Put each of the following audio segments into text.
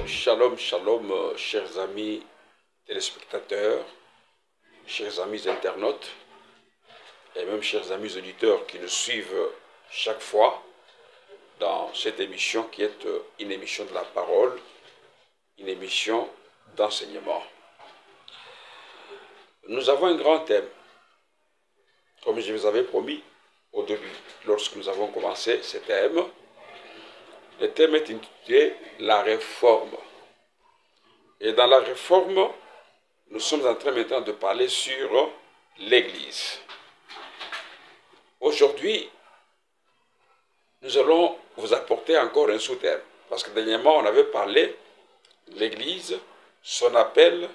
Shalom, shalom, chers amis téléspectateurs, chers amis internautes et même chers amis auditeurs qui nous suivent chaque fois dans cette émission qui est une émission de la parole, une émission d'enseignement. Nous avons un grand thème, comme je vous avais promis au début, lorsque nous avons commencé ce thème. Le thème est intitulé « La réforme ». Et dans la réforme, nous sommes en train maintenant de parler sur l'Église. Aujourd'hui, nous allons vous apporter encore un sous-thème. Parce que dernièrement, on avait parlé de l'Église, son appel,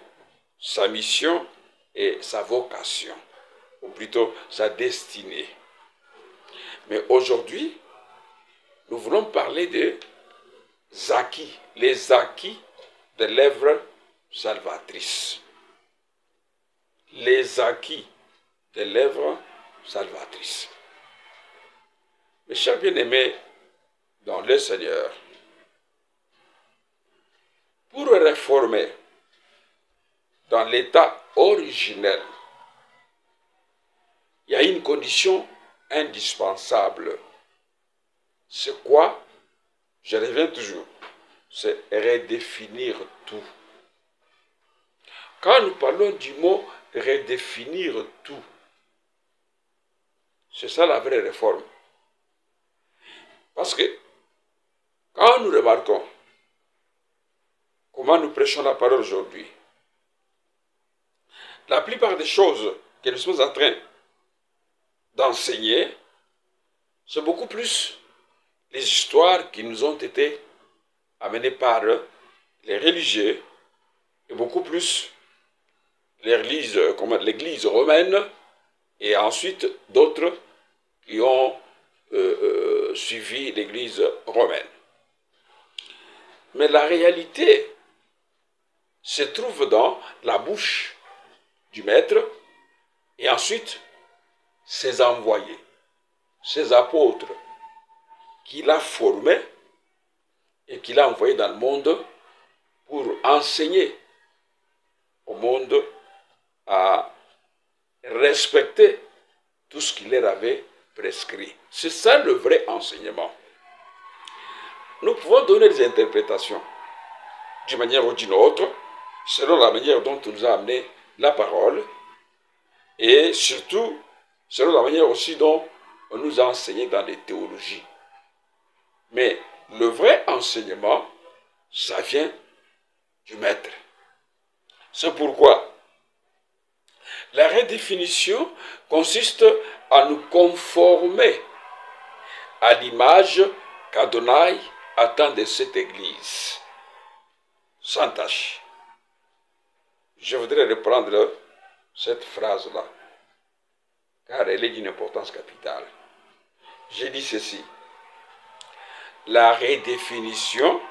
sa mission et sa vocation. Ou plutôt, sa destinée. Mais aujourd'hui, nous voulons parler des acquis, les acquis de l'œuvre salvatrice. Les acquis de l'œuvre salvatrice. Mes chers bien-aimés dans le Seigneur, pour réformer dans l'état originel, il y a une condition indispensable. C'est quoi? Je reviens toujours. C'est redéfinir tout. Quand nous parlons du mot redéfinir tout, c'est ça la vraie réforme. Parce que quand nous remarquons comment nous prêchons la parole aujourd'hui, la plupart des choses que nous sommes en train d'enseigner, c'est beaucoup plus les histoires qui nous ont été amenées par les religieux et beaucoup plus l'Église romaine et ensuite d'autres qui ont suivi l'Église romaine. Mais la réalité se trouve dans la bouche du Maître et ensuite ses envoyés, ses apôtres, qu'il a formé et qu'il a envoyé dans le monde pour enseigner au monde à respecter tout ce qu'il leur avait prescrit. C'est ça le vrai enseignement. Nous pouvons donner des interprétations d'une manière ou d'une autre, selon la manière dont on nous a amené la parole, et surtout selon la manière aussi dont on nous a enseigné dans les théologies. Mais le vrai enseignement, ça vient du Maître. C'est pourquoi la redéfinition consiste à nous conformer à l'image qu'Adonai attend de cette Église, sans tâche. Je voudrais reprendre cette phrase-là, car elle est d'une importance capitale. J'ai dit ceci. La redéfinition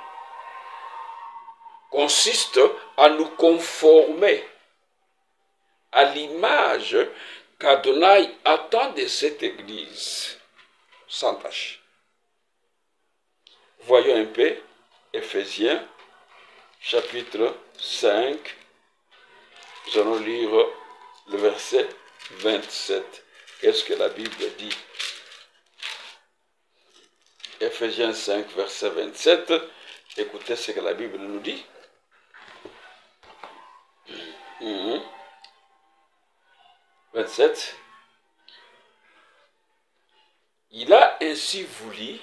consiste à nous conformer à l'image qu'Adonai attend de cette Église, sans tâche. Voyons un peu Éphésiens, chapitre 5. Nous allons lire le verset 27. Qu'est-ce que la Bible dit? Éphésiens 5, verset 27. Écoutez ce que la Bible nous dit. 27. Il a ainsi voulu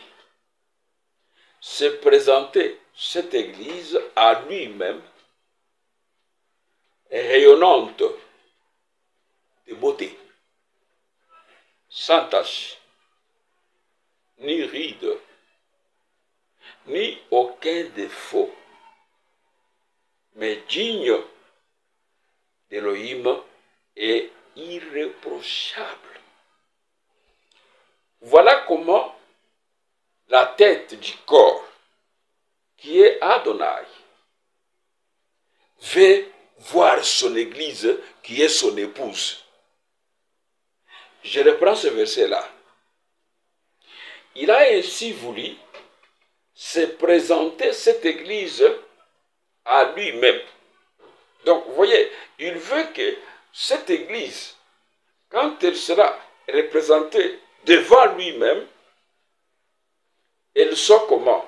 se présenter cette Église à lui-même, rayonnante de beauté, sans tache, ni ride, ni aucun défaut, mais digne d'Élohim et irréprochable. Voilà comment la tête du corps, qui est Adonai, veut voir son Église, qui est son épouse. Je reprends ce verset-là. Il a ainsi voulu se présenter cette Église à lui-même. Donc, vous voyez, il veut que cette Église, quand elle sera représentée devant lui-même, elle soit comment?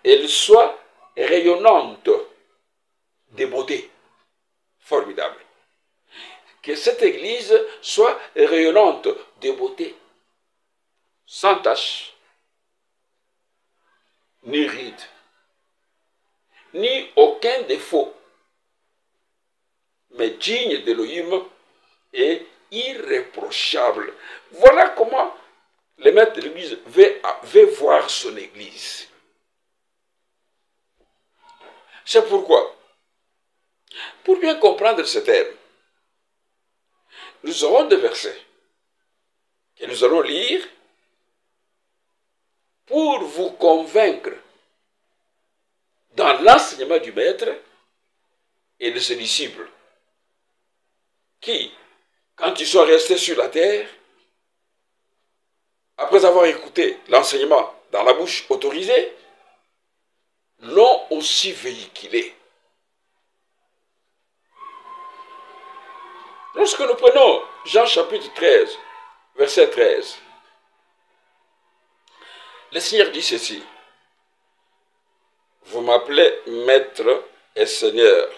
Elle soit rayonnante de beauté. Formidable. Que cette Église soit rayonnante de beauté, sans tache, ni ride, ni aucun défaut, mais digne d'Élohim et irréprochable. Voilà comment le maître de l'Église veut voir son Église. C'est pourquoi, pour bien comprendre ce terme, nous aurons des versets que nous allons lire pour vous convaincre dans l'enseignement du maître et de ses disciples qui, quand ils sont restés sur la terre, après avoir écouté l'enseignement dans la bouche autorisée, l'ont aussi véhiculé. Lorsque nous prenons Jean chapitre 13, verset 13, le Seigneur dit ceci: vous m'appelez maître et Seigneur,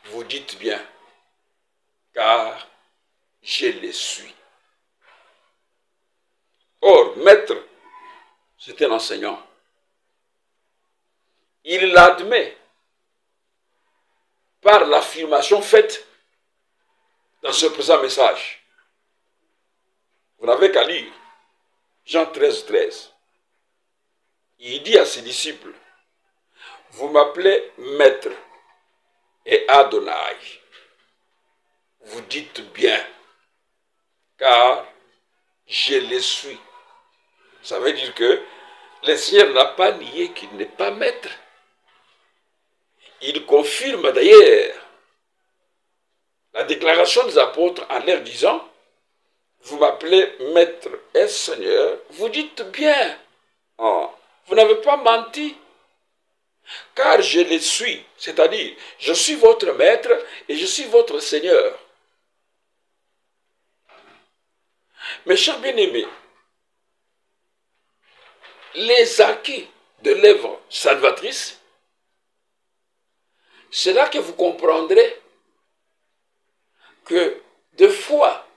vous dites bien, car je le suis. Or, maître, c'est un enseignant. Il l'admet par l'affirmation faite dans ce présent message. Vous n'avez qu'à lire Jean 13, 13. Il dit à ses disciples: vous m'appelez maître et Adonai. Vous dites bien, car je le suis. Ça veut dire que le Seigneur n'a pas nié qu'il n'est pas maître. Il confirme d'ailleurs la déclaration des apôtres en leur disant: vous m'appelez maître et Seigneur, vous dites bien. Oh, vous n'avez pas menti, car je le suis, c'est-à-dire je suis votre maître et je suis votre Seigneur. Mes chers bien-aimés, les acquis de l'œuvre salvatrice, c'est là que vous comprendrez que de foi,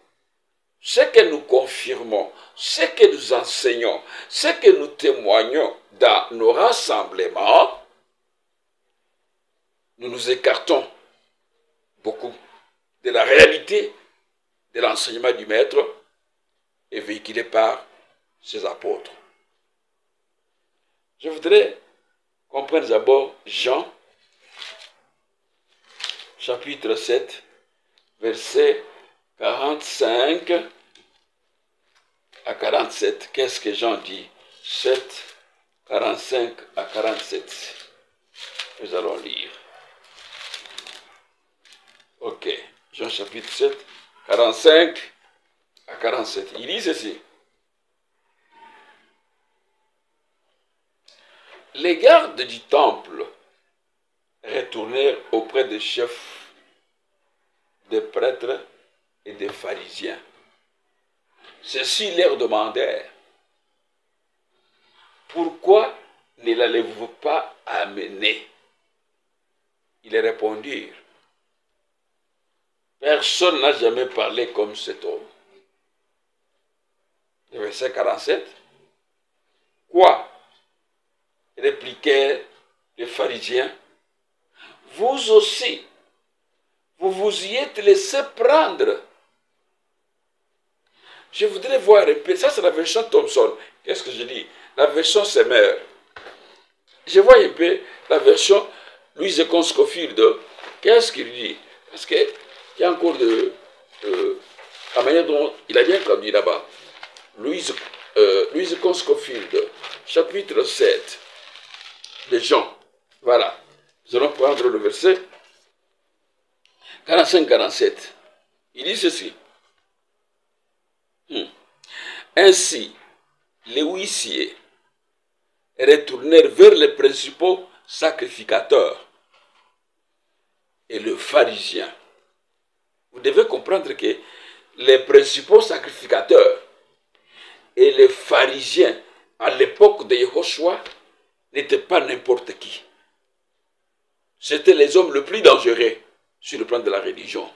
ce que nous confirmons, ce que nous enseignons, ce que nous témoignons dans nos rassemblements, nous nous écartons beaucoup de la réalité de l'enseignement du Maître et véhiculé par ses apôtres. Je voudrais qu'on prenne d'abord Jean, chapitre 7, verset 45 à 47. Qu'est-ce que Jean dit? 7, 45 à 47. Nous allons lire. Ok. Jean chapitre 7, 45 à 47. Il dit ceci: les gardes du temple retournèrent auprès des chefs, des prêtres et des pharisiens. Ceux-ci leur demandèrent: pourquoi ne l'allez-vous pas amener? Ils répondirent: personne n'a jamais parlé comme cet homme. Le verset 47. Quoi? Répliquèrent les pharisiens. Vous aussi, vous vous y êtes laissé prendre. Je voudrais voir un peu, ça c'est la version Thompson. Qu'est-ce que je dis? La version Semer. Je vois un peu la version Louise Conscofield. Qu'est-ce qu'il dit? Parce qu'il y a encore la manière dont il a bien traduit là-bas. Louise Conscofield, chapitre 7 de Jean. Voilà. Nous allons prendre le verset 45-47. Il dit ceci. Ainsi, les huissiers retournèrent vers les principaux sacrificateur et le pharisien. Vous devez comprendre que les principaux sacrificateurs et les pharisiens à l'époque de Yehoshua n'étaient pas n'importe qui. C'étaient les hommes les plus dangereux sur le plan de la religion.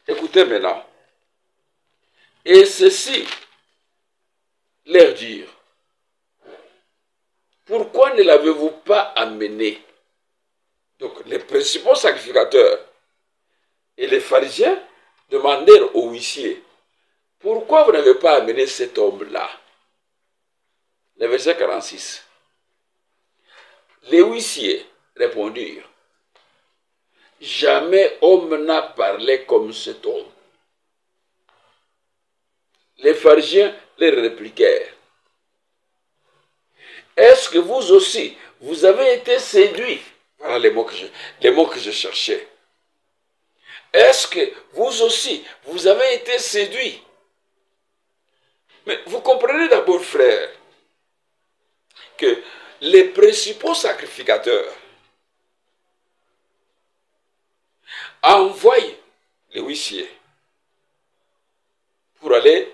Écoutez maintenant. Et ceci leur dire, pourquoi ne l'avez-vous pas amené? Donc les principaux sacrificateurs et les pharisiens demandèrent au huissier, pourquoi vous n'avez pas amené cet homme-là? Le verset 46. Les huissiers répondirent, jamais homme n'a parlé comme cet homme. Les pharisiens leur répliquèrent, est-ce que vous aussi, vous avez été séduits? Voilà les mots que je cherchais. Est-ce que vous aussi, vous avez été séduits? Mais vous comprenez d'abord, frère, que les principaux sacrificateurs envoient les huissiers pour aller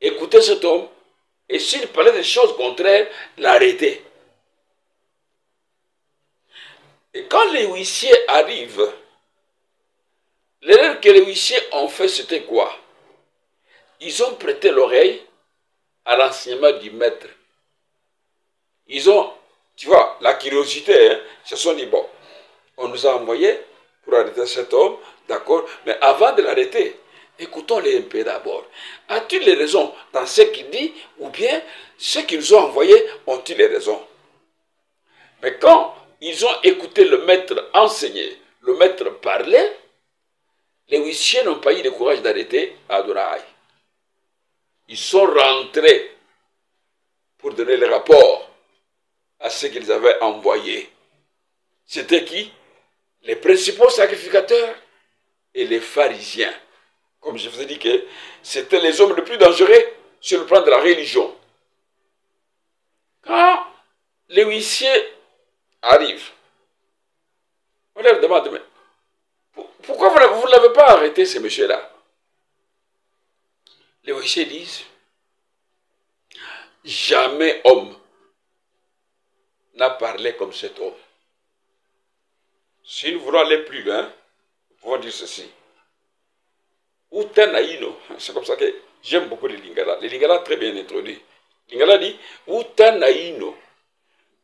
écouter cet homme et s'il parlait des choses contraires, l'arrêter. Et quand les huissiers arrivent, l'erreur que les huissiers ont fait, c'était quoi? Ils ont prêté l'oreille à l'enseignement du maître. Ils ont, tu vois, la curiosité, hein, ils se sont dit, bon, on nous a envoyé pour arrêter cet homme, d'accord, mais avant de l'arrêter, écoutons-les un peu d'abord. A-t-il les raisons dans ce qu'il dit, ou bien ceux qui nous ont envoyés ont-ils les raisons? Mais quand ils ont écouté le maître enseigner, le maître parler, les huissiers n'ont pas eu le courage d'arrêter Adonai. Ils sont rentrés pour donner le rapport à ceux qu'ils avaient envoyés. C'était qui? Les principaux sacrificateurs et les pharisiens. Comme je vous ai dit que c'était les hommes les plus dangereux sur le plan de la religion. Quand les huissiers arrivent, on leur demande, mais pourquoi vous ne l'avez pas arrêté, ces messieurs-là? Les huissiers disent, jamais homme n'a parlé comme cet homme. Si nous voulons aller plus loin, nous pouvons dire ceci. Utanaïno, c'est comme ça que j'aime beaucoup les Lingala. Les Lingala très bien introduit. Lingala dit Utanaïno.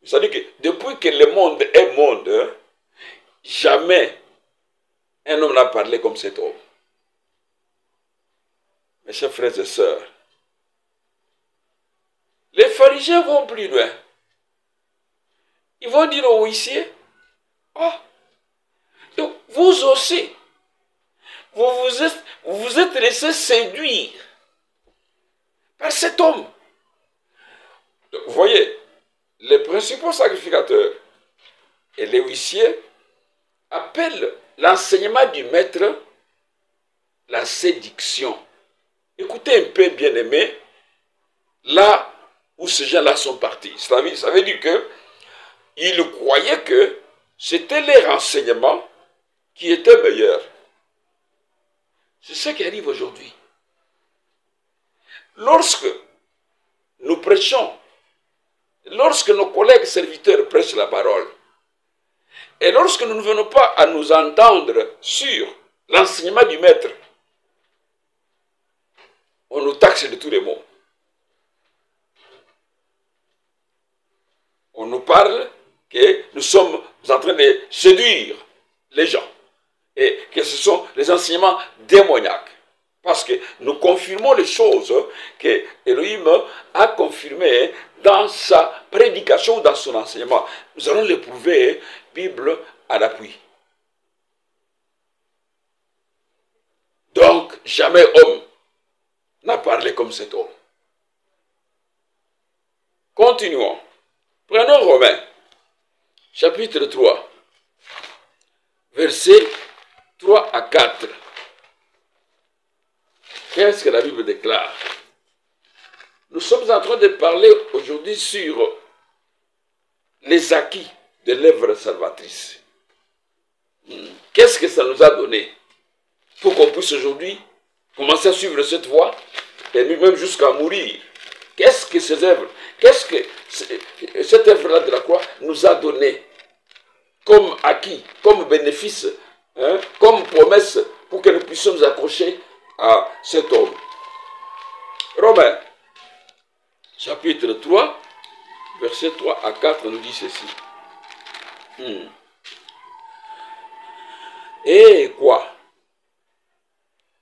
C'est-à-dire que depuis que le monde est monde, jamais un homme n'a parlé comme cet homme. Mes chers frères et sœurs, les pharisiens vont plus loin. Ils vont dire aux huissiers, oh, donc vous aussi, vous vous êtes laissé séduire par cet homme. Donc, vous voyez, les principaux sacrificateurs et les huissiers appellent l'enseignement du maître la séduction. Écoutez un peu, bien-aimés, là où ces gens-là sont partis. Ça veut dire qu'ils croyaient que c'était leur enseignement qui était meilleur. C'est ce qui arrive aujourd'hui. Lorsque nous prêchons, lorsque nos collègues serviteurs prêchent la parole, et lorsque nous ne venons pas à nous entendre sur l'enseignement du maître, on nous taxe de tous les mots. On nous parle que nous sommes en train de séduire les gens et que ce sont les enseignements démoniaques. Parce que nous confirmons les choses que Elohim a confirmées dans sa prédication ou dans son enseignement. Nous allons les prouver, Bible à l'appui. Donc, jamais homme n'a parlé comme cet homme. Continuons. Prenons Romains, chapitre 3, versets 3 à 4. Qu'est-ce que la Bible déclare? Nous sommes en train de parler aujourd'hui sur les acquis de l'œuvre salvatrice. Qu'est-ce que ça nous a donné pour qu'on puisse aujourd'hui commencer à suivre cette voie et même jusqu'à mourir? Qu'est-ce que ces œuvres, qu'est-ce que cette œuvre-là de la croix nous a donné comme acquis, comme bénéfice, hein, comme promesse pour que nous puissions nous accrocher à cet homme? Romains, chapitre 3, versets 3 à 4 nous dit ceci. Et quoi?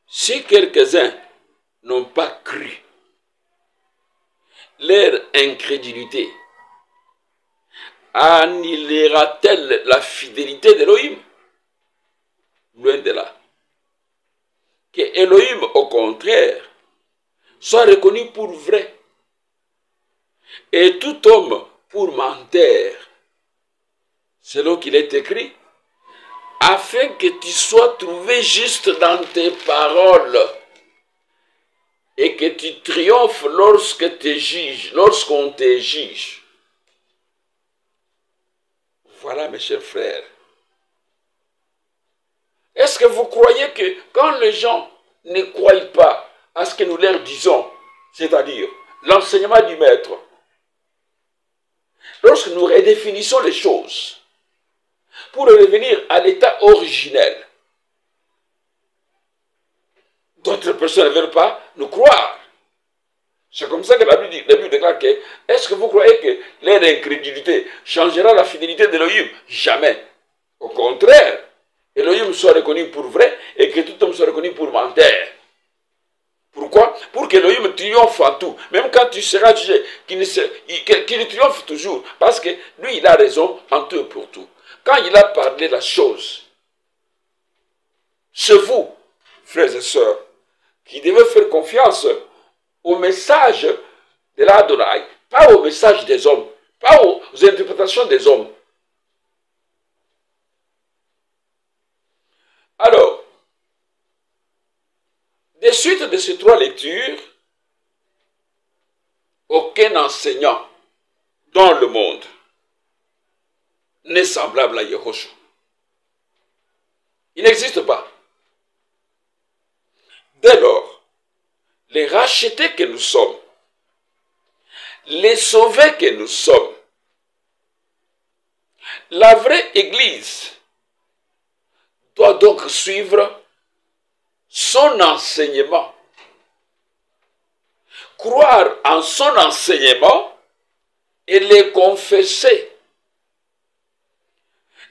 Si quelques-uns n'ont pas cru, leur incrédulité annihilera-t-elle la fidélité d'Élohim? Loin de là. Que Élohim, au contraire, soit reconnu pour vrai et tout homme pour menteur, selon qu'il est écrit, afin que tu sois trouvé juste dans tes paroles et que tu triomphes lorsqu'on te juge. Voilà, mes chers frères. Est-ce que vous croyez que quand les gens ne croient pas à ce que nous leur disons, c'est-à-dire l'enseignement du maître, lorsque nous redéfinissons les choses pour revenir à l'état originel, d'autres personnes ne veulent pas nous croire. C'est comme ça que la Bible déclare que, est-ce que vous croyez que leur incrédulité changera la fidélité d'Élohim? Jamais. Au contraire, Élohim soit reconnu pour vrai et que tout homme soit reconnu pour menteur. Pourquoi? Pour que Élohim triomphe en tout. Même quand tu seras jugé, qu'il triomphe toujours. Parce que lui, il a raison en tout et pour tout. Quand il a parlé la chose, c'est vous, frères et sœurs, qui devez faire confiance au message de l'Adonai, pas au message des hommes, pas aux interprétations des hommes. Alors, des suites de ces trois lectures, aucun enseignant dans le monde n'est semblable à Yehoshua. Il n'existe pas. Dès lors, les rachetés que nous sommes, les sauvés que nous sommes, la vraie Église doit donc suivre son enseignement, croire en son enseignement et les confesser.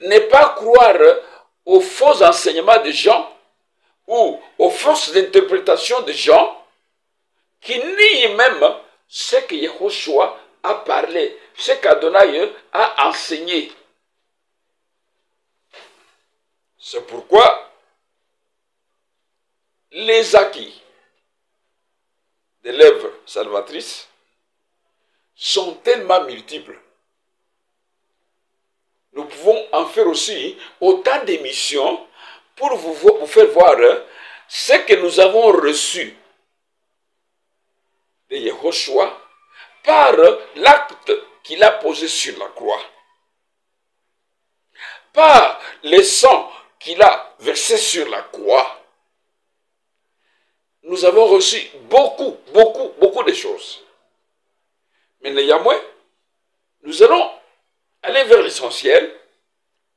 Ne pas croire aux faux enseignements des gens ou aux fausses interprétations des gens qui nient même ce que Yehoshua a parlé, ce qu'Adonai a enseigné. C'est pourquoi les acquis de l'œuvre salvatrice sont tellement multiples. Nous pouvons en faire aussi autant d'émissions pour vous faire voir ce que nous avons reçu de Yehoshua par l'acte qu'il a posé sur la croix, par le sang qu'il a versé sur la croix. Nous avons reçu beaucoup de choses. Mais néanmoins, nous allons aller vers l'essentiel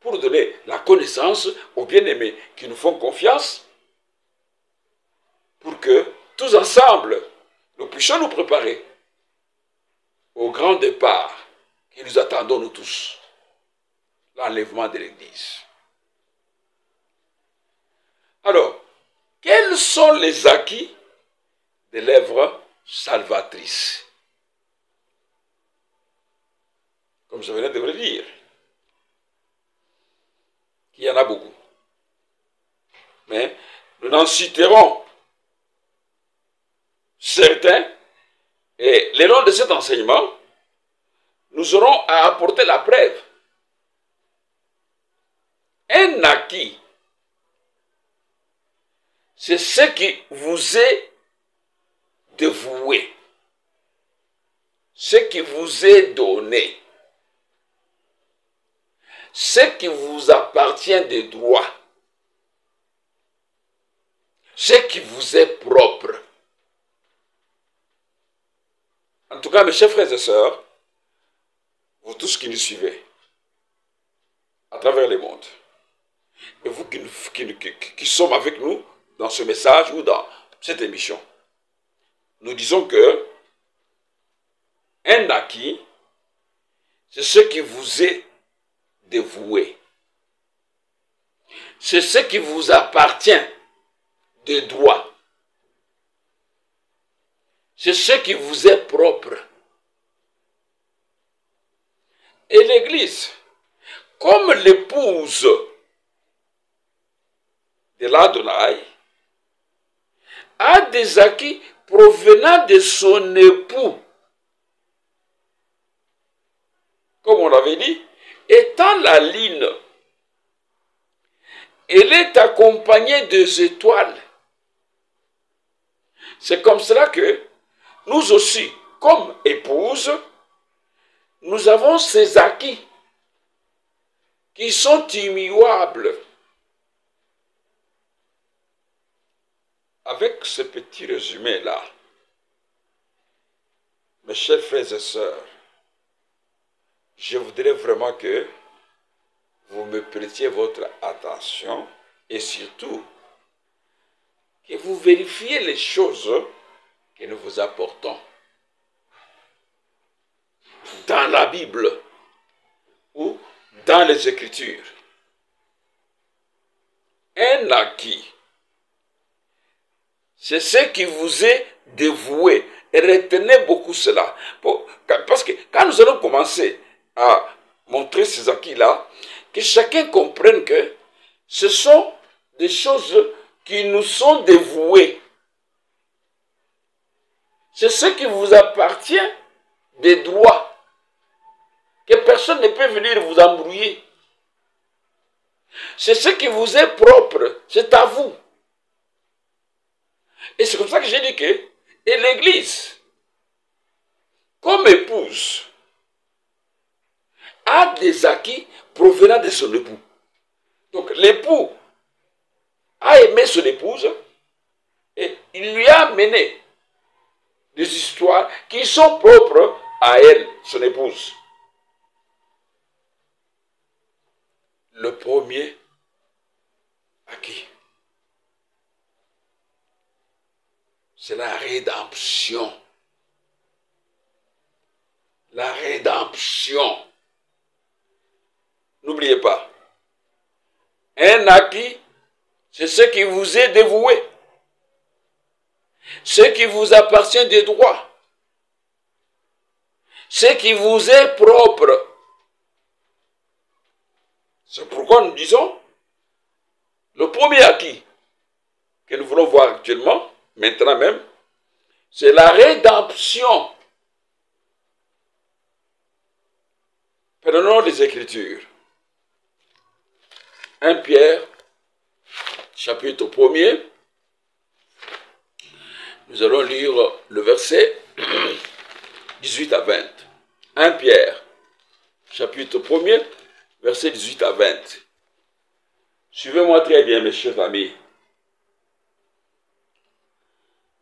pour donner la connaissance aux bien-aimés qui nous font confiance, pour que tous ensemble, nous puissions nous préparer au grand départ que nous attendons nous tous, l'enlèvement de l'Église. Alors, quels sont les acquis de l'œuvre salvatrice? Comme je venais de vous le dire, il y en a beaucoup. Mais nous en citerons certains, et le long de cet enseignement, nous aurons à apporter la preuve. Un acquis, c'est ce qui vous est dévoué, ce qui vous est donné. ce qui vous appartient de droit, ce qui vous est propre. En tout cas, mes chers frères et sœurs, vous tous qui nous suivez à travers le monde, et vous qui sommes avec nous dans ce message ou dans cette émission, nous disons que un acquis, c'est ce qui vous est dévoué. C'est ce qui vous appartient de droit. C'est ce qui vous est propre. Et l'Église, comme l'épouse de l'Adonai, a des acquis provenant de son époux. Comme on l'avait dit, étant la lune, elle est accompagnée des étoiles. C'est comme cela que nous aussi, comme épouses, nous avons ces acquis qui sont immuables. Avec ce petit résumé-là, mes chers frères et sœurs, je voudrais vraiment que vous me prêtiez votre attention et surtout que vous vérifiez les choses que nous vous apportons dans la Bible ou dans les Écritures. Un acquis, c'est ce qui vous est dévoué. Et retenez beaucoup cela. Parce que quand nous allons commencer à montrer ces acquis-là, que chacun comprenne que ce sont des choses qui nous sont dévouées. C'est ce qui vous appartient des droits. Que personne ne peut venir vous embrouiller. C'est ce qui vous est propre. C'est à vous. Et c'est comme ça que j'ai dit que et l'Église, comme épouse, a des acquis provenant de son époux. Donc l'époux a aimé son épouse et il lui a amené des histoires qui sont propres à elle, son épouse. Le premier acquis, c'est la rédemption. La rédemption. N'oubliez pas, un acquis, c'est ce qui vous est dévoué, ce qui vous appartient de droit, ce qui vous est propre. C'est pourquoi nous disons, le premier acquis que nous voulons voir actuellement, maintenant même, c'est la rédemption. Prenons les Écritures. 1 Pierre, chapitre 1er. Nous allons lire le verset 18 à 20. 1 Pierre, chapitre 1er, verset 18 à 20. Suivez-moi très bien, mes chers amis.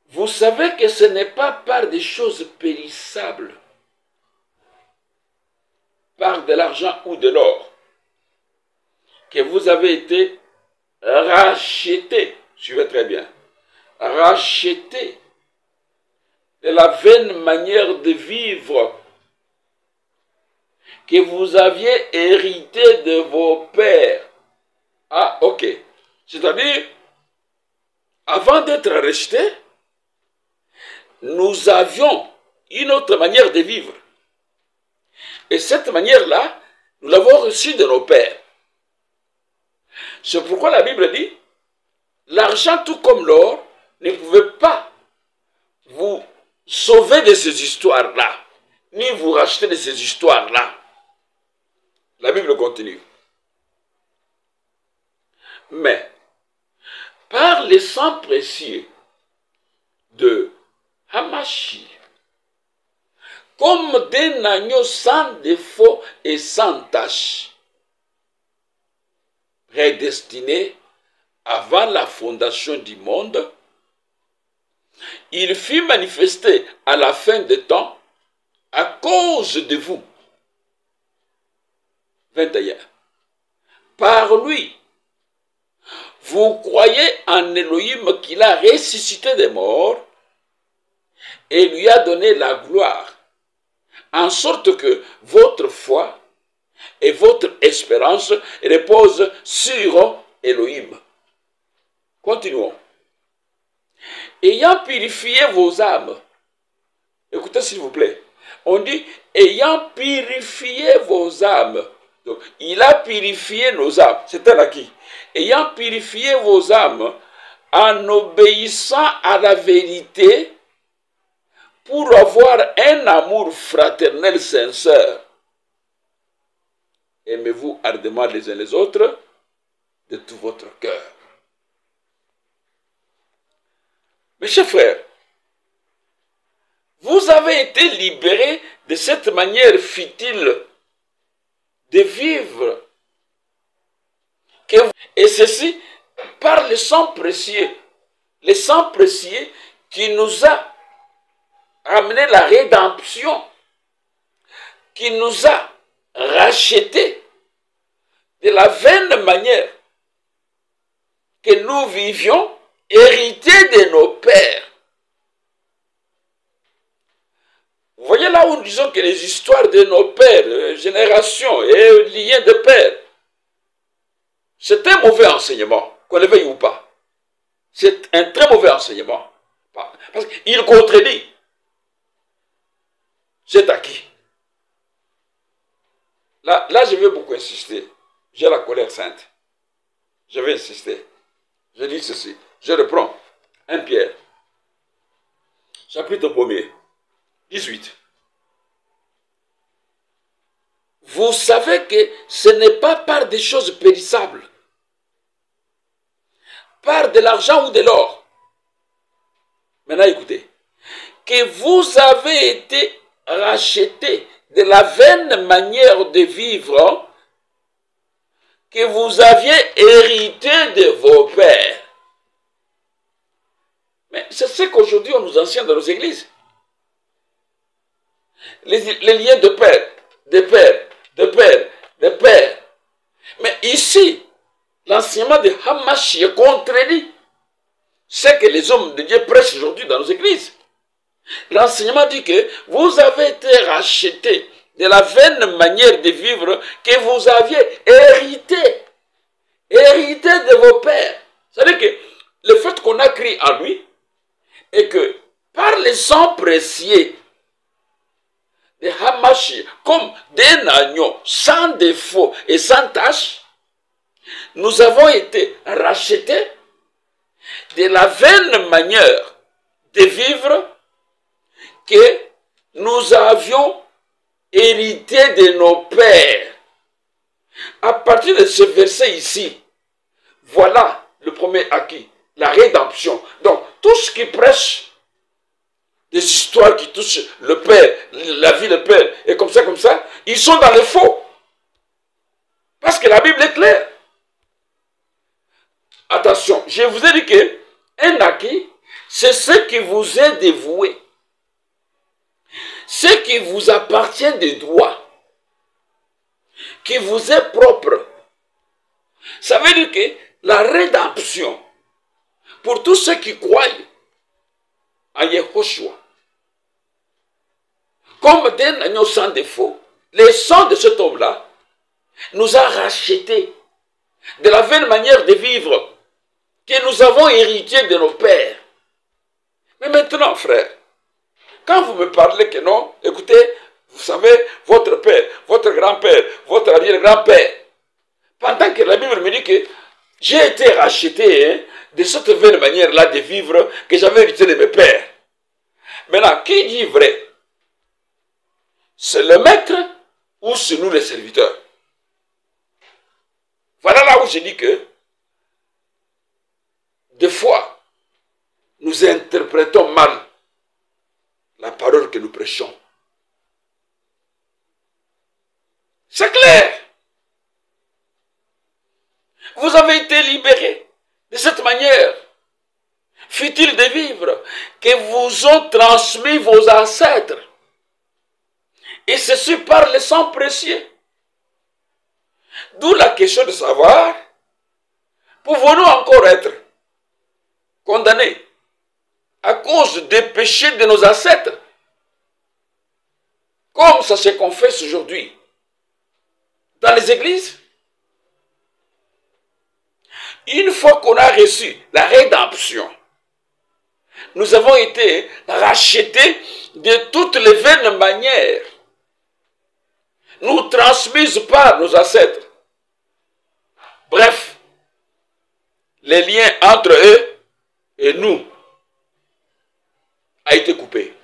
Vous savez que ce n'est pas par des choses périssables, par de l'argent ou de l'or, que vous avez été rachetés. Suivez très bien. Rachetés de la vaine manière de vivre que vous aviez hérité de vos pères. Ah, ok. C'est-à-dire, avant d'être rachetés, nous avions une autre manière de vivre. Et cette manière-là, nous l'avons reçue de nos pères. C'est pourquoi la Bible dit, l'argent tout comme l'or ne pouvait pas vous sauver de ces histoires-là, ni vous racheter de ces histoires-là. La Bible continue. Mais, par le sang précieux de Hamashi, comme d'un agneau sans défaut et sans tache, prédestiné avant la fondation du monde, il fut manifesté à la fin des temps à cause de vous. 21. Par lui, vous croyez en Elohim qu'il a ressuscité des morts et lui a donné la gloire, en sorte que votre foi et votre espérance reposent sur Elohim. Continuons. Ayant purifié vos âmes, écoutez s'il vous plaît, on dit ayant purifié vos âmes. Donc, il a purifié nos âmes. C'est un acquis. Ayant purifié vos âmes en obéissant à la vérité pour avoir un amour fraternel sincère. Aimez-vous ardemment les uns les autres de tout votre cœur. Mes chers frères, vous avez été libérés de cette manière futile de vivre. Et ceci par le sang précieux. Le sang précieux qui nous a amené la rédemption, qui nous a rachetés de la vaine manière que nous vivions, hérités de nos pères. Vous voyez là où nous disons que les histoires de nos pères, générations et liens de pères, c'est un mauvais enseignement, qu'on le veuille ou pas. C'est un très mauvais enseignement. Parce qu'il contredit cet acquis. Là, je vais beaucoup insister. J'ai la colère sainte. Je vais insister. Je dis ceci. Je reprends 1 Pierre, chapitre 1er, 18. Vous savez que ce n'est pas par des choses périssables, par de l'argent ou de l'or. Maintenant écoutez, que vous avez été rachetés de la vaine manière de vivre que vous aviez hérité de vos pères. Mais c'est ce qu'aujourd'hui on nous enseigne dans nos églises. Les liens de père, de père, de père, de père. Mais ici, l'enseignement de Hamashiach contredit ce que les hommes de Dieu prêchent aujourd'hui dans nos églises. L'enseignement dit que vous avez été rachetés de la vaine manière de vivre que vous aviez hérité. Hérité de vos pères. C'est-à-dire que le fait qu'on a cru en lui et que par le sang précieux de Hamashiach, comme d'un agneau sans défaut et sans tache, nous avons été rachetés de la vaine manière de vivre que nous avions hérité de nos pères. À partir de ce verset ici, voilà le premier acquis, la rédemption. Donc, tout ce qui prêche des histoires qui touchent le Père, la vie du Père, et comme ça, ils sont dans le faux. Parce que la Bible est claire. Attention, je vous ai dit que un acquis, c'est ce qui vous est dévoué. Ce qui vous appartient de droit. Qui vous est propre. Ça veut dire que la rédemption, pour tous ceux qui croient en Yehoshua, comme d'un agneau sans défaut, le sang de cet homme-là nous a rachetés de la vaine manière de vivre que nous avons hérité de nos pères. Mais maintenant, frère, quand vous me parlez que non, écoutez, vous savez, votre père, votre grand-père, votre arrière-grand-père, pendant que la Bible me dit que j'ai été racheté de cette vaine manière-là de vivre que j'avais hérité de mes pères. Maintenant, qui dit vrai? C'est le maître ou c'est nous les serviteurs? Voilà là où je dis que des fois, nous interprétons mal la parole que nous prêchons. C'est clair. Vous avez été libérés de cette manière, fut-il de vivre, que vous ont transmis vos ancêtres. Et ceci par le sang précieux. D'où la question de savoir, pouvons-nous encore être condamnés à cause des péchés de nos ancêtres, comme ça se confesse aujourd'hui dans les églises? Une fois qu'on a reçu la rédemption, nous avons été rachetés de toutes les vaines manières nous transmises par nos ancêtres. Bref, les liens entre eux et nous a été coupé.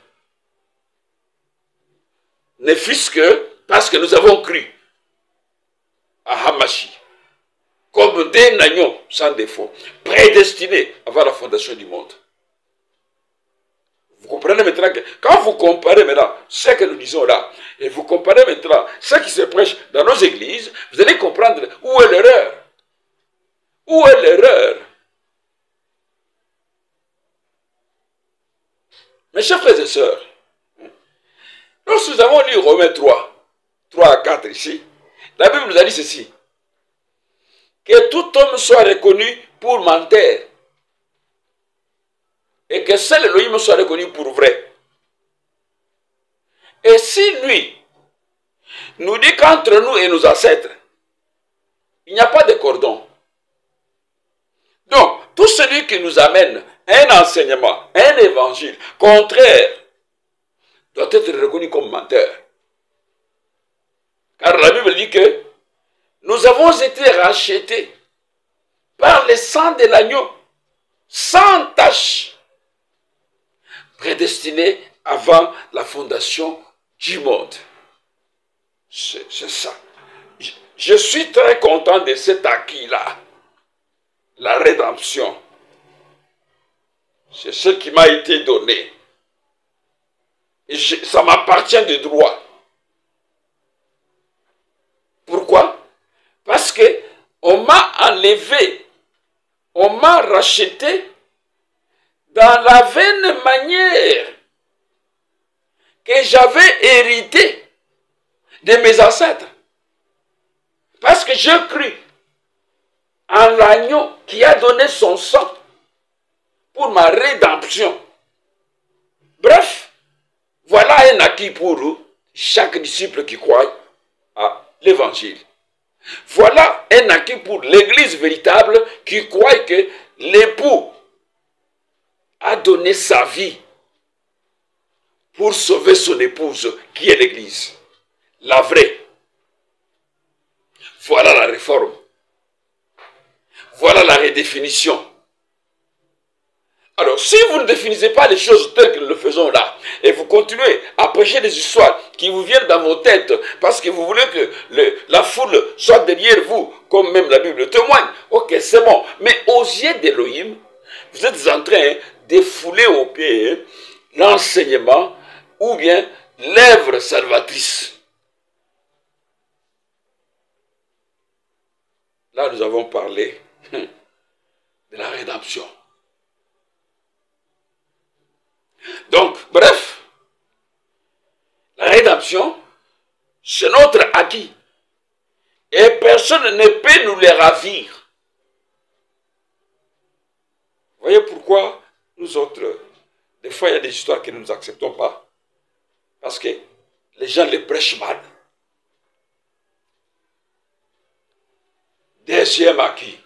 Ne fût-ce que parce que nous avons cru à Hamashi comme des agneaux sans défaut, prédestinés avant la fondation du monde. Vous comprenez maintenant que quand vous comparez maintenant ce que nous disons là, et vous comparez maintenant ce qui se prêche dans nos églises, vous allez comprendre où est l'erreur. Où est l'erreur? Mes chers frères et sœurs, lorsque nous avons lu Romains 3 à 4 ici, la Bible nous a dit ceci: que tout homme soit reconnu pour menteur, et que seul Elohim soit reconnu pour vrai. Et si lui nous dit qu'entre nous et nos ancêtres, il n'y a pas de cordon, donc tout celui qui nous amène un enseignement, un évangile contraire, doit être reconnu comme menteur. Car la Bible dit que nous avons été rachetés par le sang de l'agneau, sans tache, prédestinés avant la fondation du monde. C'est ça. Je suis très content de cet acquis-là. La rédemption. C'est ce qui m'a été donné. Et ça m'appartient de droit. Pourquoi? Parce que on m'a enlevé, on m'a racheté dans la vaine manière que j'avais hérité de mes ancêtres. Parce que j'ai cru en l'agneau qui a donné son sang pour ma rédemption. Bref, voilà un acquis pour chaque disciple qui croit à l'évangile. Voilà un acquis pour l'église véritable qui croit que l'époux a donné sa vie pour sauver son épouse, qui est l'église, la vraie. Voilà la réforme. Voilà la redéfinition. Alors, si vous ne définissez pas les choses telles que nous le faisons là, et vous continuez à prêcher des histoires qui vous viennent dans vos têtes, parce que vous voulez que la foule soit derrière vous, comme même la Bible témoigne, ok, c'est bon. Mais aux yeux d'Élohim, vous êtes en train de fouler aux pieds l'enseignement ou bien l'œuvre salvatrice. Là, nous avons parlé de la rédemption. Donc, bref, la rédemption, c'est notre acquis. Et personne ne peut nous les ravir. Vous voyez pourquoi nous autres, des fois il y a des histoires que nous n'acceptons pas. Parce que les gens les prêchent mal. Deuxième acquis.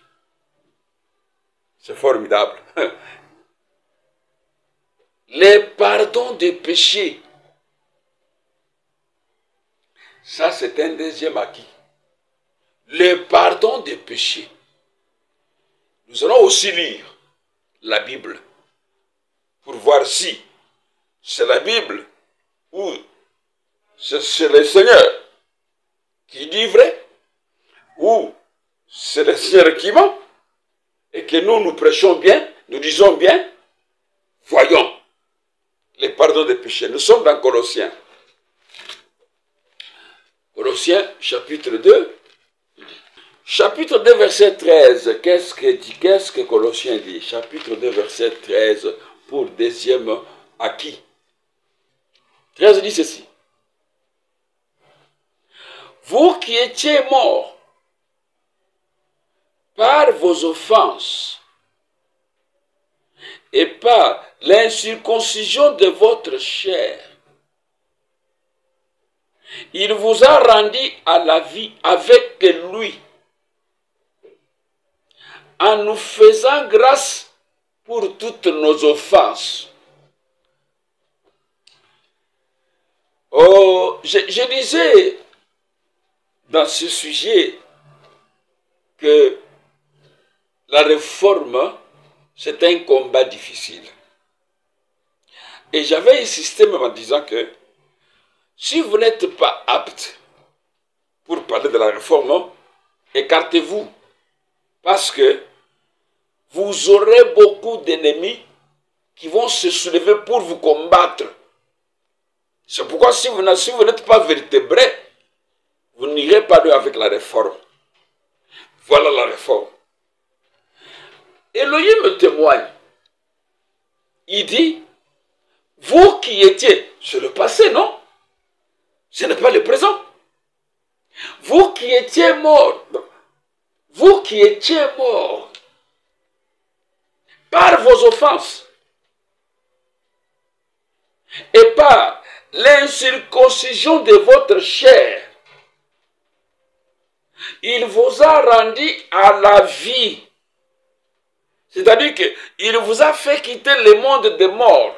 C'est formidable. Les pardons des péchés. Ça, c'est un deuxième acquis. Le pardon des péchés. Nous allons aussi lire la Bible pour voir si c'est la Bible ou c'est le Seigneur qui dit vrai ou c'est le Seigneur qui ment et que nous prêchons bien, nous disons bien. Voyons les pardons des péchés. Nous sommes dans Colossiens. Colossiens chapitre 2. Chapitre 2, verset 13, qu'est-ce que Colossiens dit? Chapitre 2, verset 13, pour deuxième acquis. 13 dit ceci. Vous qui étiez morts par vos offenses et par l'incirconcision de votre chair, il vous a rendu à la vie avec lui, en nous faisant grâce pour toutes nos offenses. Oh, je disais dans ce sujet que la réforme, c'est un combat difficile. Et j'avais insisté même en disant que si vous n'êtes pas apte pour parler de la réforme, écartez-vous. Parce que vous aurez beaucoup d'ennemis qui vont se soulever pour vous combattre. C'est pourquoi si vous n'êtes pas vertébré, vous n'irez pas avec la réforme. Voilà la réforme. Elohim me témoigne. Il dit, vous qui étiez, c'est le passé, non? Ce n'est pas le présent. Vous qui étiez morts, vous qui étiez morts par vos offenses et par l'incirconcision de votre chair, il vous a rendu à la vie. C'est-à-dire qu'il vous a fait quitter le monde des morts,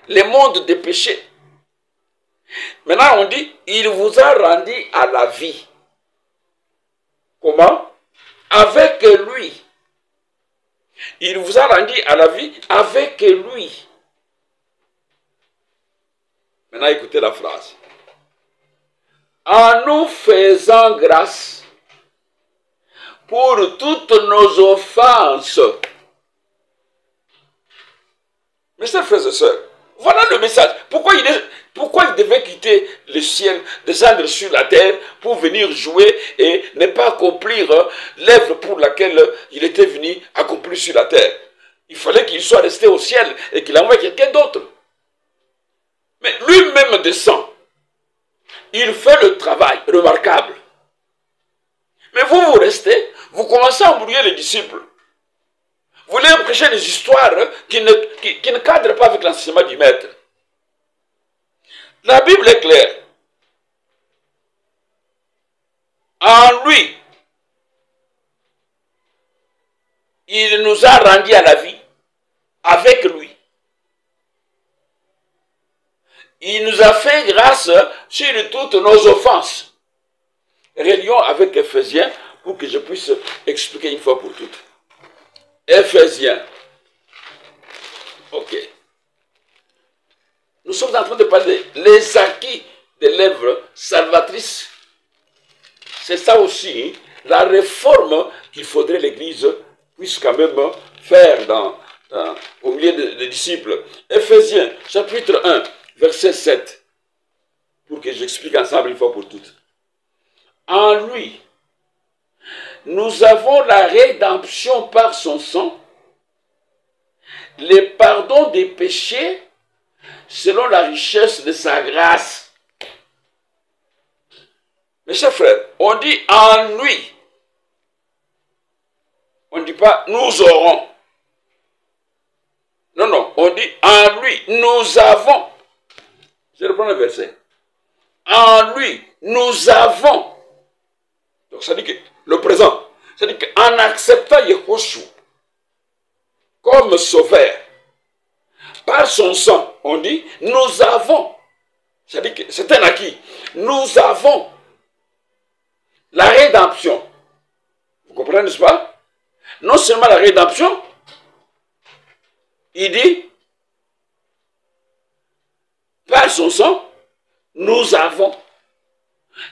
le monde des péchés. Maintenant on dit, il vous a rendu à la vie. Comment? Avec lui. Il vous a rendu à la vie avec lui. Maintenant écoutez la phrase. En nous faisant grâce pour toutes nos offenses. Mes chers frères et sœurs, voilà le message. Pourquoi il devait quitter le ciel, descendre sur la terre pour venir jouer et ne pas accomplir l'œuvre pour laquelle il était venu accomplir sur la terre? Il fallait qu'il soit resté au ciel et qu'il envoie quelqu'un d'autre. Mais lui-même descend. Il fait le travail remarquable. Mais vous restez, vous commencez à embrouiller les disciples. Vous voulez prêcher des histoires qui ne cadrent pas avec l'enseignement du maître. La Bible est claire. En lui, il nous a rendus à la vie avec lui. Il nous a fait grâce sur toutes nos offenses. Relions avec Éphésiens pour que je puisse expliquer une fois pour toutes. Éphésiens. Ok. Nous sommes en train de parler des acquis de l'œuvre salvatrice. C'est ça aussi, la réforme qu'il faudrait l'Église puisse quand même faire au milieu des disciples. Éphésiens, chapitre 1, verset 7. Pour que j'explique ensemble une fois pour toutes. En lui, nous avons la rédemption par son sang, le pardon des péchés, selon la richesse de sa grâce. Mes chers frères, on dit en lui. On ne dit pas nous aurons. Non, non, on dit en lui, nous avons. Je reprends le verset. En lui, nous avons. Donc ça dit que le présent, ça dit qu'en acceptant Yehoshua comme sauveur, par son sang, on dit, nous avons. Ça dit que c'est un acquis. Nous avons la rédemption. Vous comprenez, n'est-ce pas? Non seulement la rédemption, il dit, par son sang, nous avons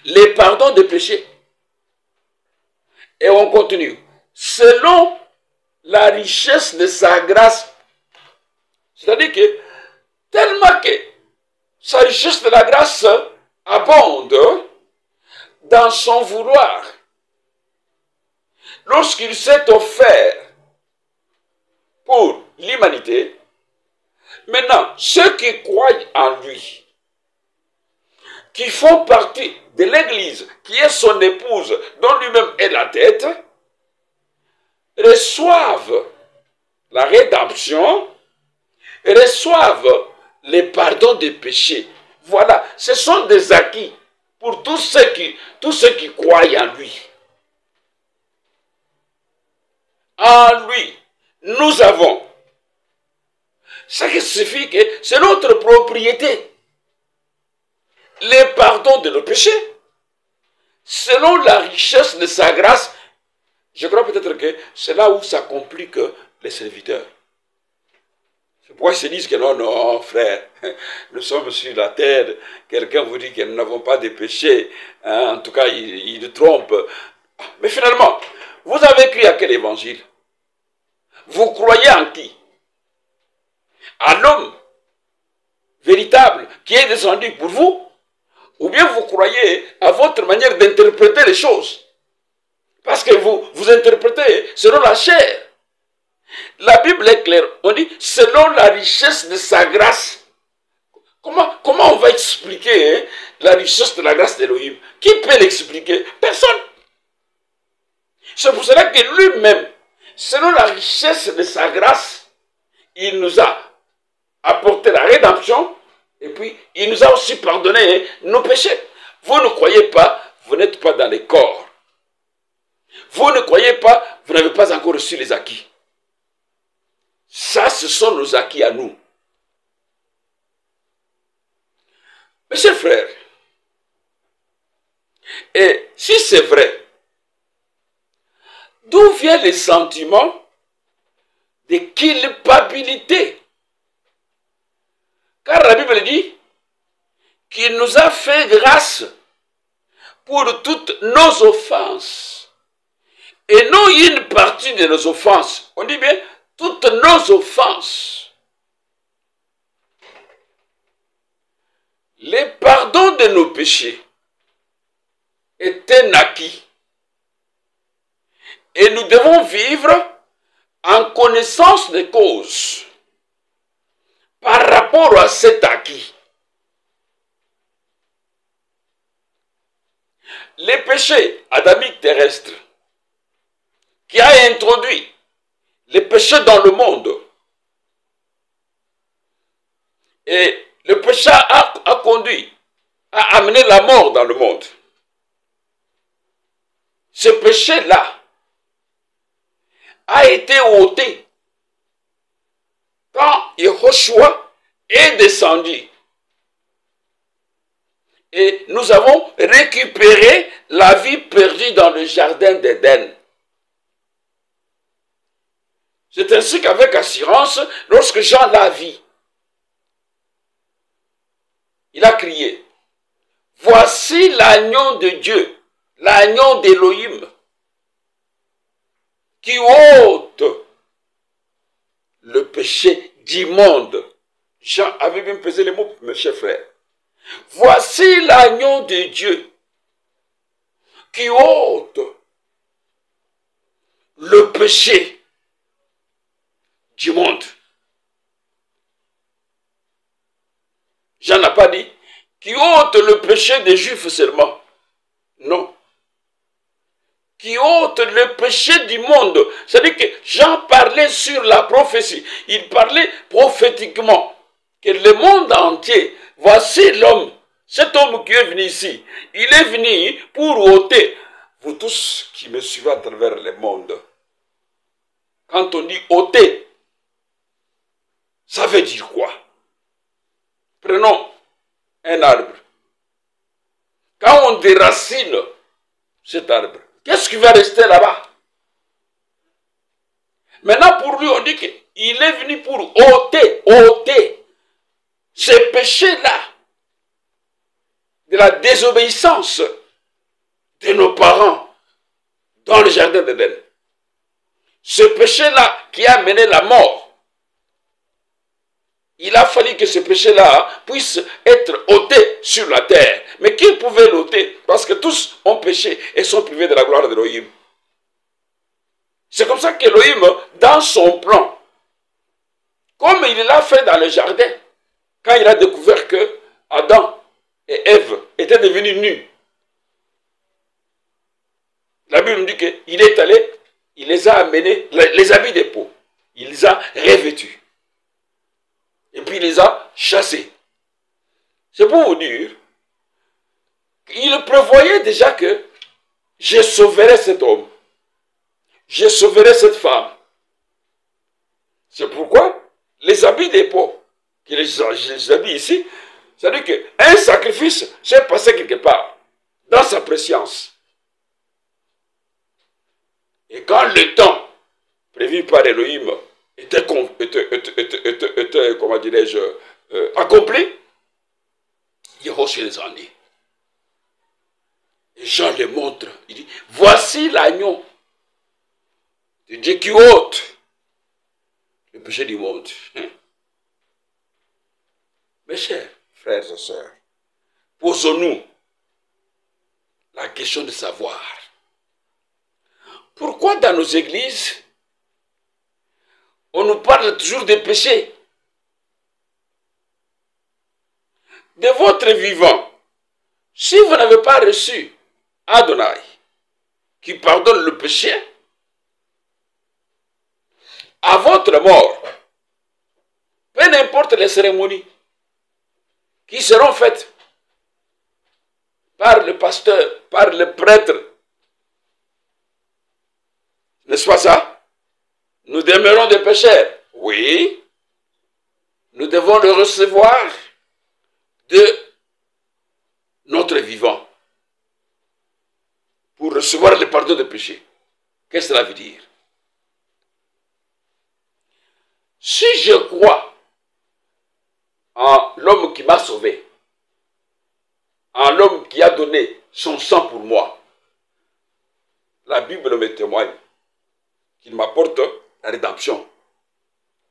les pardons des péchés. Et on continue. Selon la richesse de sa grâce. C'est-à-dire que, tellement que sa richesse de la grâce abonde dans son vouloir. lorsqu'il s'est offert pour l'humanité, maintenant, ceux qui croient en lui, qui font partie de l'Église, qui est son épouse, dont lui-même est la tête, reçoivent la rédemption, reçoivent le pardon des péchés. Voilà, ce sont des acquis pour tous ceux qui croient en lui. En lui, nous avons. Ça signifie que c'est notre propriété. Le pardon de nos péchés, selon la richesse de sa grâce. Je crois peut-être que c'est là où ça complique les serviteurs. C'est pourquoi ils se disent que non, non, frère, nous sommes sur la terre. Quelqu'un vous dit que nous n'avons pas de péché. Hein, en tout cas, il trompe. Mais finalement, vous avez cru à quel évangile? Vous croyez en qui? À l'homme véritable qui est descendu pour vous? Ou bien vous croyez à votre manière d'interpréter les choses? Parce que vous interprétez selon la chair. La Bible est claire. On dit selon la richesse de sa grâce. Comment on va expliquer la richesse de la grâce d'Élohim? Qui peut l'expliquer? Personne. C'est pour cela que lui-même, selon la richesse de sa grâce, il nous a apporté la rédemption et puis il nous a aussi pardonné nos péchés. Vous ne croyez pas, vous n'êtes pas dans les corps. Vous ne croyez pas, vous n'avez pas encore reçu les acquis. Ça, ce sont nos acquis à nous. Mes chers frères, et si c'est vrai, d'où vient le sentiment de culpabilité? Car la Bible dit qu'il nous a fait grâce pour toutes nos offenses. Et non une partie de nos offenses. On dit bien toutes nos offenses. Le pardon de nos péchés est un acquis. Et nous devons vivre en connaissance des causes par rapport à cet acquis. Les péchés adamiques terrestres qui a introduit les péchés dans le monde. Et le péché a conduit, a amené la mort dans le monde. Ce péché-là a été ôté quand Yehoshua est descendu. Et nous avons récupéré la vie perdue dans le jardin d'Éden. C'est ainsi qu'avec assurance, lorsque Jean l'a vu, il a crié, « Voici l'agneau de Dieu, l'agneau d'Élohim, qui ôte le péché du monde. » Jean avait bien pesé les mots, mes chers frères. « Voici l'agneau de Dieu, qui ôte le péché du monde. » Jean n'a pas dit qui ôte le péché des Juifs seulement. Non. Qui ôte le péché du monde. C'est-à-dire que Jean parlait sur la prophétie. Il parlait prophétiquement que le monde entier, voici l'homme, cet homme qui est venu ici. Il est venu pour ôter. Vous tous qui me suivez à travers le monde, quand on dit ôter, ça veut dire quoi? Prenons un arbre. Quand on déracine cet arbre, qu'est-ce qui va rester là-bas? Maintenant, pour lui, on dit qu'il est venu pour ôter ces péchés-là de la désobéissance de nos parents dans le jardin d'Éden. Ce péché-là qui a mené la mort. Il a fallu que ce péché-là puisse être ôté sur la terre. Mais qui pouvait l'ôter? Parce que tous ont péché et sont privés de la gloire d'Élohim. C'est comme ça qu'Élohim, dans son plan, comme il l'a fait dans le jardin, quand il a découvert que Adam et Ève étaient devenus nus, la Bible nous dit qu'il est allé, il les a amenés, les habits de peau, il les a revêtus. Et puis il les a chassés. C'est pour vous dire, il prévoyait déjà que je sauverai cet homme, je sauverai cette femme. C'est pourquoi les habits de peau, que les habits ici, c'est-à-dire qu'un sacrifice s'est passé quelque part, dans sa préscience. Et quand le temps prévu par Elohim était comment dirais-je, accompli, Yahushua les en dit. Et Jean le montre, il dit, voici l'agneau de Dieu qui ôte le péché du monde. Mes chers frères et sœurs, posons-nous la question de savoir pourquoi dans nos églises, on nous parle toujours des péchés. De votre vivant, si vous n'avez pas reçu Adonai, qui pardonne le péché, à votre mort, peu importe les cérémonies qui seront faites par le pasteur, par le prêtre, n'est-ce pas ça? Nous demeurons des pécheurs. Oui, nous devons le recevoir de notre vivant pour recevoir le pardon des péchés. Qu'est-ce que cela veut dire? Si je crois en l'homme qui m'a sauvé, en l'homme qui a donné son sang pour moi, la Bible me témoigne qu'il m'apporte la rédemption.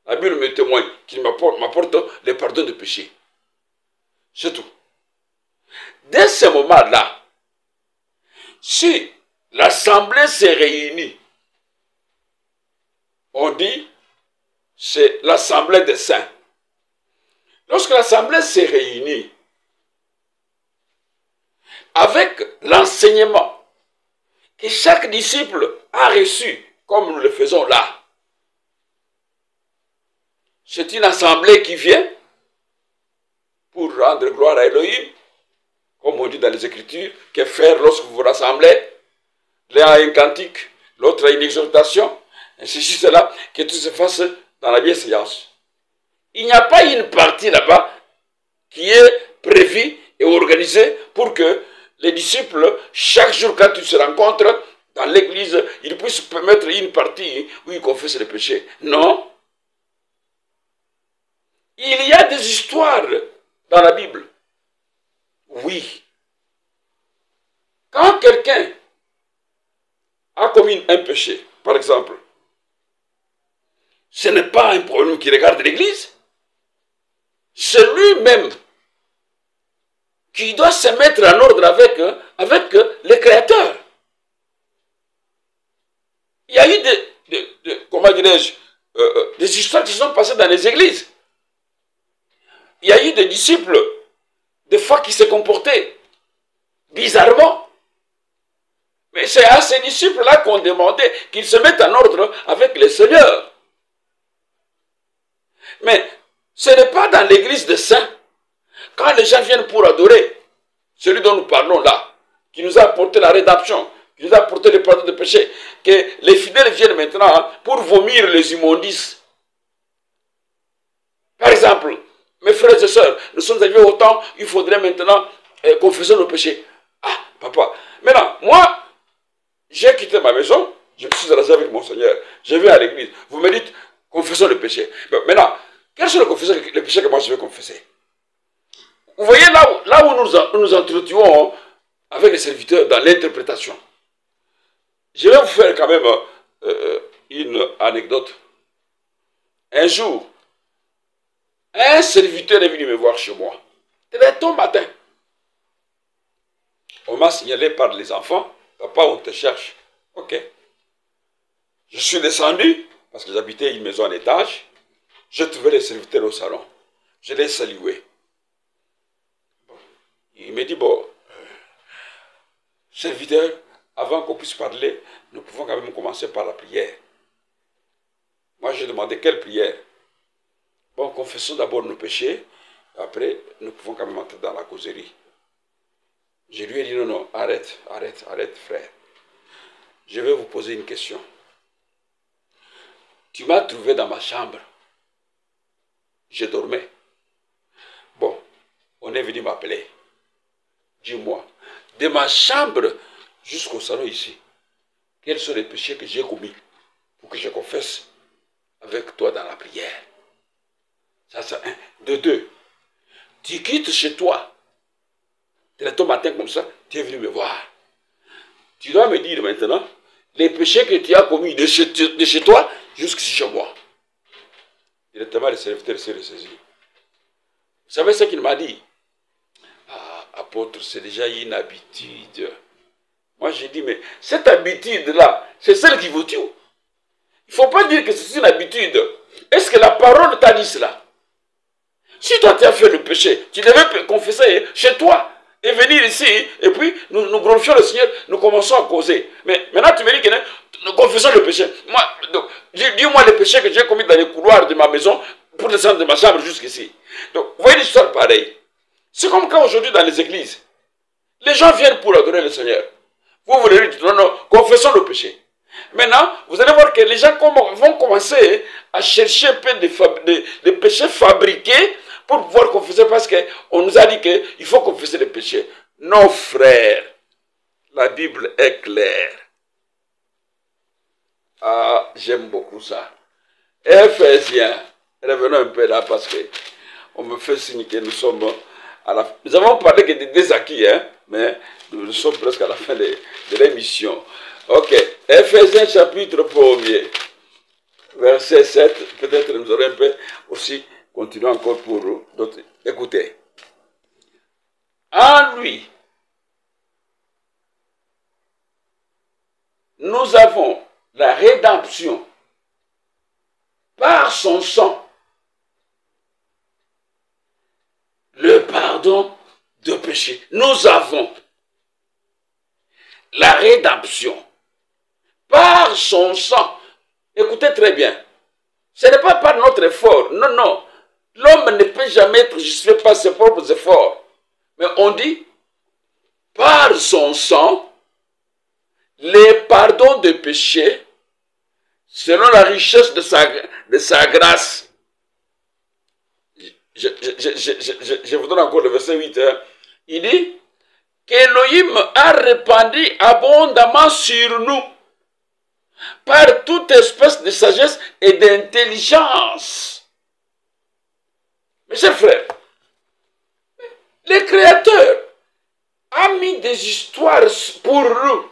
La Bible me témoigne qu'il m'apporte le pardon de péché. C'est tout. Dès ce moment-là, si l'assemblée s'est réunie, on dit c'est l'assemblée des saints. Lorsque l'assemblée s'est réunie, avec l'enseignement que chaque disciple a reçu, comme nous le faisons là, c'est une assemblée qui vient pour rendre gloire à Elohim, comme on dit dans les Écritures, que faire lorsque vous vous rassemblez. L'un a un cantique, l'autre a une exhortation, ainsi cela, que tout se fasse dans la bienséance. Il n'y a pas une partie là-bas qui est prévue et organisée pour que les disciples, chaque jour quand ils se rencontrent dans l'église, ils puissent permettre une partie où ils confessent les péchés. Non. Il y a des histoires dans la Bible. Oui. Quand quelqu'un a commis un péché, par exemple, ce n'est pas un problème qui regarde l'église. C'est lui-même qui doit se mettre en ordre avec le Créateur. Il y a eu comment dirais-je, des histoires qui sont passées dans les églises. Il y a eu des disciples, des fois, qui se comportaient bizarrement. Mais c'est à ces disciples-là qu'on demandait qu'ils se mettent en ordre avec le Seigneur. Mais ce n'est pas dans l'église des saints, quand les gens viennent pour adorer celui dont nous parlons là, qui nous a apporté la rédemption, qui nous a apporté le pardon de péché, que les fidèles viennent maintenant pour vomir les immondices. Par exemple, mes frères et sœurs, nous sommes arrivés au temps, il faudrait maintenant confesser nos péchés. Ah, papa, maintenant, moi, j'ai quitté ma maison, je me suis rasé avec mon Seigneur, je vais à l'église. Vous me dites, confessons le péché. Maintenant, quels sont les péchés que moi je vais confesser? Vous voyez là où nous entretenons avec les serviteurs dans l'interprétation. Je vais vous faire quand même une anecdote. Un jour, un serviteur est venu me voir chez moi. Très tôt matin. On m'a signalé par les enfants, papa, on te cherche. Ok. Je suis descendu, parce que j'habitais une maison en étage. Je trouvais les serviteurs au salon. Je les saluais. Il me dit, bon, serviteur, avant qu'on puisse parler, nous pouvons quand même commencer par la prière. Moi, je demandais quelle prière. Bon, confessons d'abord nos péchés, après, nous pouvons quand même entrer dans la causerie. Je lui ai dit, non, non, arrête, frère. Je vais vous poser une question. Tu m'as trouvé dans ma chambre. Je dormais. Bon, on est venu m'appeler. Dis-moi, de ma chambre jusqu'au salon ici, quels sont les péchés que j'ai commis pour que je confesse avec toi dans la prière? Ça, c'est un. De deux, tu quittes chez toi. Tu es ton matin comme ça, tu es venu me voir. Tu dois me dire maintenant les péchés que tu as commis de chez toi jusqu'ici chez moi. Directement, le serviteur s'est ressaisi. Vous savez ce qu'il m'a dit? Ah, apôtre, c'est déjà une habitude. Moi, j'ai dit, mais cette habitude-là, c'est celle qui vous tue. Il ne faut pas dire que c'est une habitude. Est-ce que la parole t'a dit cela? Si toi, tu as fait le péché, tu devais confesser chez toi. Et venir ici, et puis nous glorifions le Seigneur, nous commençons à causer. Mais maintenant tu me dis que nous confessons le péché. Moi, dis-moi les péchés que j'ai commis dans les couloirs de ma maison pour descendre de ma chambre jusqu'ici. Donc, vous voyez l'histoire pareille. C'est comme quand aujourd'hui dans les églises, les gens viennent pour adorer le Seigneur. Vous voulez dire, non, non, confessons le péché. Maintenant, vous allez voir que les gens vont commencer à chercher un peu des péchés fabriqués pour pouvoir confesser, parce qu'on nous a dit qu'il faut confesser les péchés. Non, frères, la Bible est claire. Ah, j'aime beaucoup ça. Éphésiens, revenons un peu là, parce qu'on me fait signe que nous sommes à la fin. Nous avons parlé que des acquis, hein, mais nous sommes presque à la fin de l'émission. Ok, Éphésiens chapitre 1er, verset 7, peut-être nous aurons un peu aussi continuer encore pour d'autres. Écoutez. En lui, nous avons la rédemption par son sang, le pardon de péché. Nous avons la rédemption par son sang. Écoutez très bien. Ce n'est pas par notre effort. Non, non. L'homme ne peut jamais être justifié par ses propres efforts. Mais on dit, par son sang, les pardons de péché, selon la richesse de sa grâce. Je vous donne encore le verset 8. Hein. Il dit qu'Élohim a répandu abondamment sur nous par toute espèce de sagesse et d'intelligence. Mes chers frères, le Créateur a mis des histoires pour nous.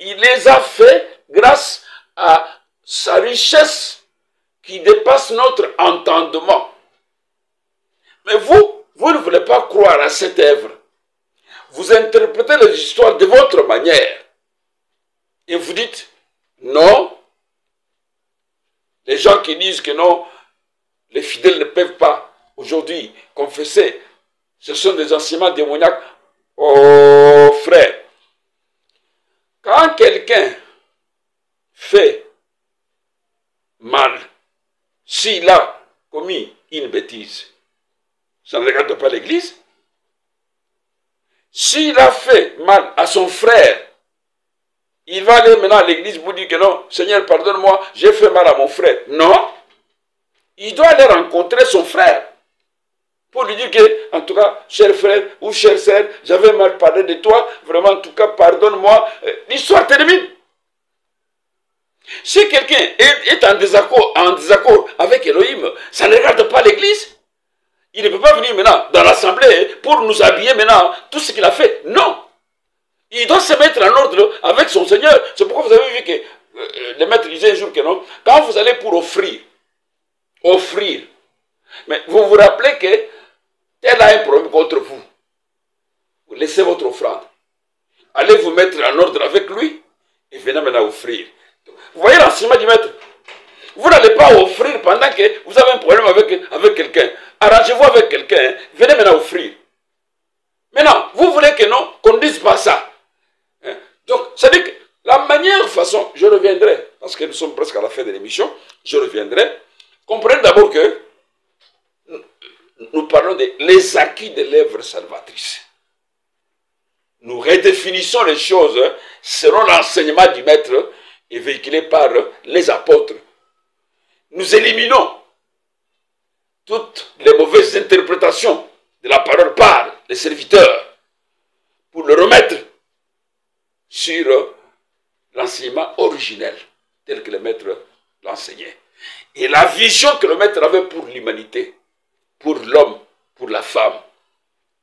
Il les a fait grâce à sa richesse qui dépasse notre entendement. Mais vous ne voulez pas croire à cette œuvre. Vous interprétez les histoires de votre manière. Et vous dites, non. Les gens qui disent que non, les fidèles ne peuvent pas aujourd'hui confesser. Ce sont des enseignements démoniaques. Oh frère, quand quelqu'un fait mal, s'il a commis une bêtise, ça ne regarde pas l'Église. S'il a fait mal à son frère, il va aller maintenant à l'Église pour dire que non, Seigneur, pardonne-moi, j'ai fait mal à mon frère. Non. Il doit aller rencontrer son frère pour lui dire que, en tout cas, cher frère ou chère sœur, j'avais mal parlé de toi, vraiment, en tout cas, pardonne-moi. L'histoire termine. Si quelqu'un est en désaccord avec Elohim, ça ne regarde pas l'Église. Il ne peut pas venir maintenant dans l'assemblée pour nous habiller maintenant tout ce qu'il a fait. Non. Il doit se mettre en ordre avec son Seigneur. C'est pourquoi vous avez vu que le maître disait un jour que non, quand vous allez pour offrir, mais vous vous rappelez que tel a un problème contre vous. Vous laissez votre offrande. Allez vous mettre en ordre avec lui et venez maintenant offrir. Vous voyez l'enseignement du maître. Vous n'allez pas offrir pendant que vous avez un problème avec quelqu'un. Arrangez-vous avec quelqu'un, hein. Venez maintenant offrir. Maintenant, vous voulez que non, qu'on ne dise pas ça. Hein? Donc, ça dit que la manière, façon, je reviendrai, parce que nous sommes presque à la fin de l'émission, je reviendrai. Comprenez d'abord que nous parlons des acquis de l'œuvre salvatrice. Nous redéfinissons les choses selon l'enseignement du maître et véhiculé par les apôtres. Nous éliminons toutes les mauvaises interprétations de la parole par les serviteurs pour le remettre sur l'enseignement originel tel que le maître l'enseignait. Et la vision que le maître avait pour l'humanité, pour l'homme, pour la femme,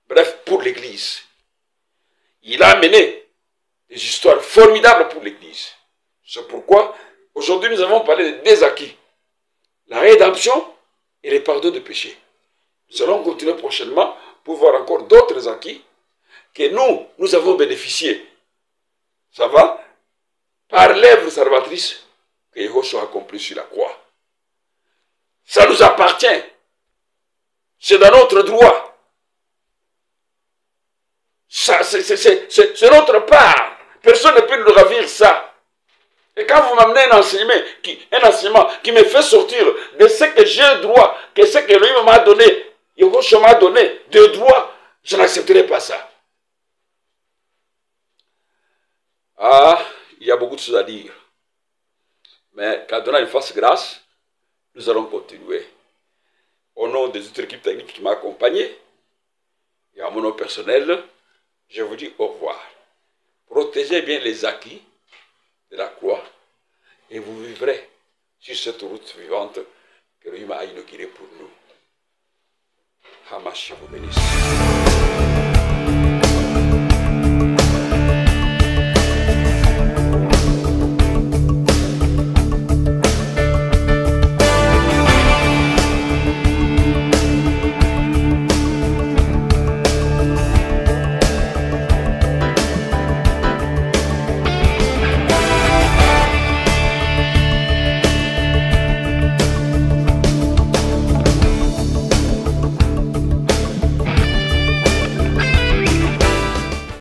bref, pour l'Église. Il a amené des histoires formidables pour l'Église. C'est pourquoi aujourd'hui nous avons parlé des acquis. La rédemption et les pardons de péché. Nous allons continuer prochainement pour voir encore d'autres acquis que nous avons bénéficié. Ça va? Par l'œuvre salvatrice que Yahushua a accompli sur la croix. Ça nous appartient. C'est dans notre droit. C'est notre part. Personne ne peut nous ravir ça. Et quand vous m'amenez un enseignement qui me fait sortir de ce que j'ai droit, que ce que lui m'a donné, Yahushua m'a donné de droit, je n'accepterai pas ça. Ah, il y a beaucoup de choses à dire. Mais qu'Adonai nous fasse grâce, nous allons continuer. Au nom des autres équipes techniques qui m'ont accompagné, et à mon nom personnel, je vous dis au revoir. Protégez bien les acquis de la croix et vous vivrez sur cette route vivante que lui m'a inaugurée pour nous. Hamash vous bénisse.